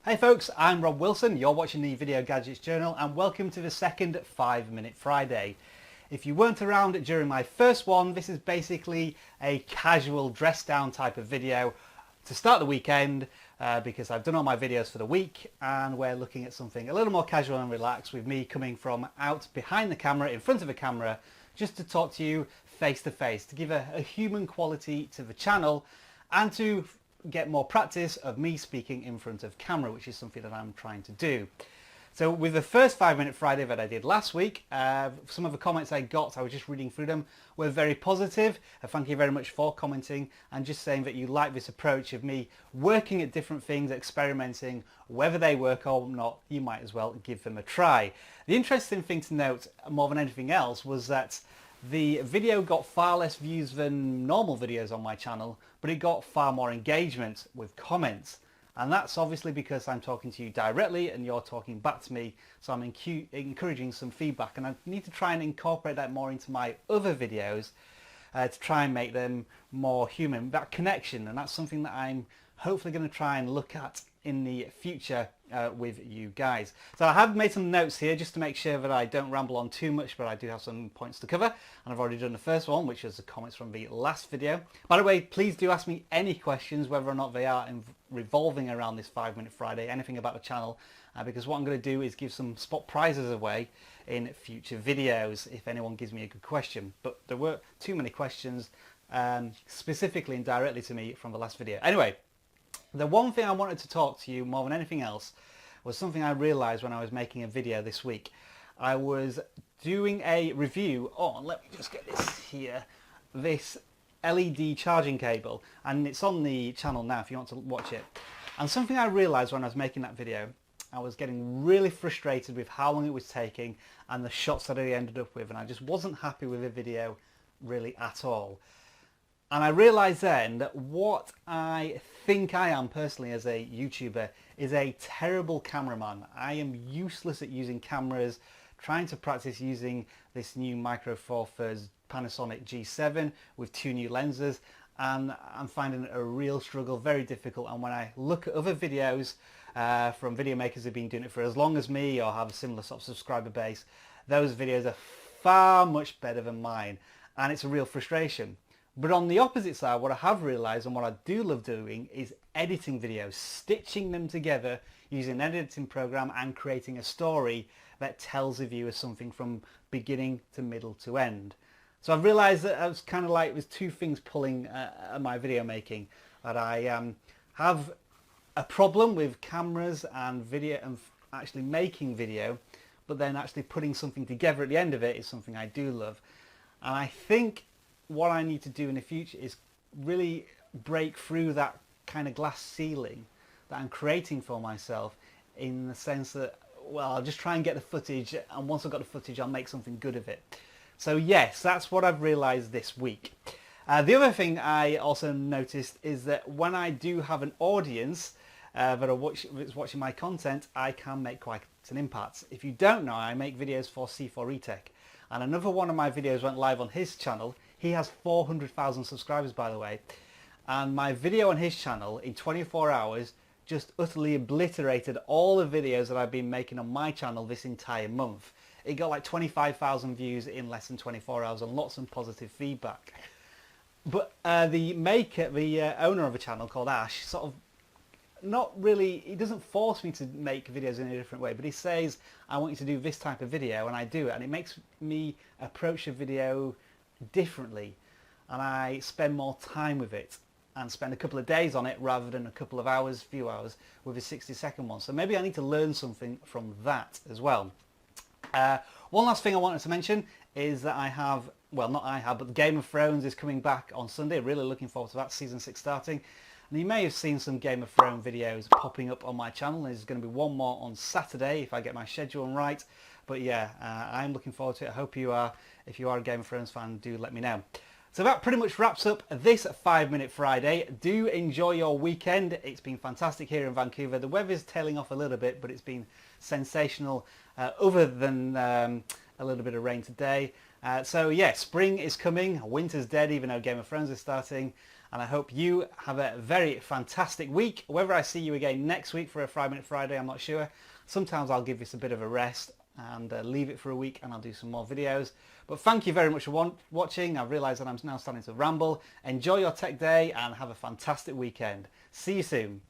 Hey folks, I'm Rob Wilson, you're watching the Video Gadgets Journal and welcome to the second 5 Minute Friday. If you weren't around during my first one, this is basically a casual dress down type of video to start the weekend because I've done all my videos for the week and we're looking at something a little more casual and relaxed with me coming from out behind the camera, in front of a camera, just to talk to you face to face, to give a human quality to the channel and to get more practice of me speaking in front of camera, which is something that I'm trying to do. So with the first 5 Minute Friday that I did last week, some of the comments I got, I was just reading through them, were very positive. Thank you very much for commenting and just saying that you like this approach of me working at different things, experimenting, whether they work or not, you might as well give them a try. The interesting thing to note more than anything else was that the video got far less views than normal videos on my channel, but it got far more engagement with comments. And that's obviously because I'm talking to you directly and you're talking back to me, so I'm encouraging some feedback, and I need to try and incorporate that more into my other videos to try and make them more human, that connection, and that's something that I'm hopefully going to try and look at in the future with you guys. So I have made some notes here just to make sure that I don't ramble on too much, but I do have some points to cover, and I've already done the first one, which was the comments from the last video. By the way, please do ask me any questions, whether or not they are revolving around this 5 Minute Friday, anything about the channel, because what I'm going to do is give some spot prizes away in future videos if anyone gives me a good question. But there were too many questions specifically and directly to me from the last video. Anyway, the one thing I wanted to talk to you more than anything else was something I realised when I was making a video this week. I was doing a review on, let me just get this here, this LED charging cable, and it's on the channel now if you want to watch it. And something I realised when I was making that video, I was getting really frustrated with how long it was taking and the shots that I ended up with, and I just wasn't happy with the video really at all. And I realised then that what I think I am personally as a YouTuber is a terrible cameraman. I am useless at using cameras, trying to practice using this new Micro Four Thirds Panasonic G7 with 2 new lenses, and I'm finding it a real struggle, very difficult. And when I look at other videos from video makers who've been doing it for as long as me or have a similar sort of subscriber base, those videos are far much better than mine, and it's a real frustration. But on the opposite side, what I have realised and what I do love doing is editing videos, stitching them together using an editing program and creating a story that tells the viewer something from beginning to middle to end. So I've realised that I was kind of like, there's two things pulling at my video making. That I have a problem with cameras and video and actually making video, but then actually putting something together at the end of it is something I do love. And I think what I need to do in the future is really break through that kind of glass ceiling that I'm creating for myself, in the sense that, well, I'll just try and get the footage, and once I've got the footage I'll make something good of it. So yes, that's what I've realised this week. The other thing I also noticed is that when I do have an audience that's watching my content, I can make quite an impact. If you don't know, I make videos for C4eTech, and another one of my videos went live on his channel. He has 400,000 subscribers, by the way, and my video on his channel in 24 hours just utterly obliterated all the videos that I've been making on my channel this entire month. It got like 25,000 views in less than 24 hours and lots of positive feedback. But the owner of a channel called Ash, sort of, not really, he doesn't force me to make videos in a different way, but he says, I want you to do this type of video, and I do it, and it makes me approach a video differently, and I spend more time with it and spend a couple of days on it rather than a couple of hours, few hours with a 60-second one. So maybe I need to learn something from that as well. One last thing I wanted to mention is that I have, well, not I have, but Game of Thrones is coming back on Sunday. Really looking forward to that, season 6 starting. And you may have seen some Game of Thrones videos popping up on my channel. There's going to be one more on Saturday if I get my schedule right. But yeah, I'm looking forward to it. I hope you are. If you are a Game of Thrones fan, do let me know. So that pretty much wraps up this 5 Minute Friday. Do enjoy your weekend. It's been fantastic here in Vancouver. The weather's tailing off a little bit, but it's been sensational, other than a little bit of rain today. So yeah, spring is coming. Winter's dead, even though Game of Thrones is starting. and I hope you have a very fantastic week. Whether I see you again next week for a 5 Minute Friday, I'm not sure. Sometimes I'll give this a bit of a rest and leave it for a week, and I'll do some more videos. But thank you very much for watching. I realise that I'm now starting to ramble. Enjoy your tech day and have a fantastic weekend. See you soon.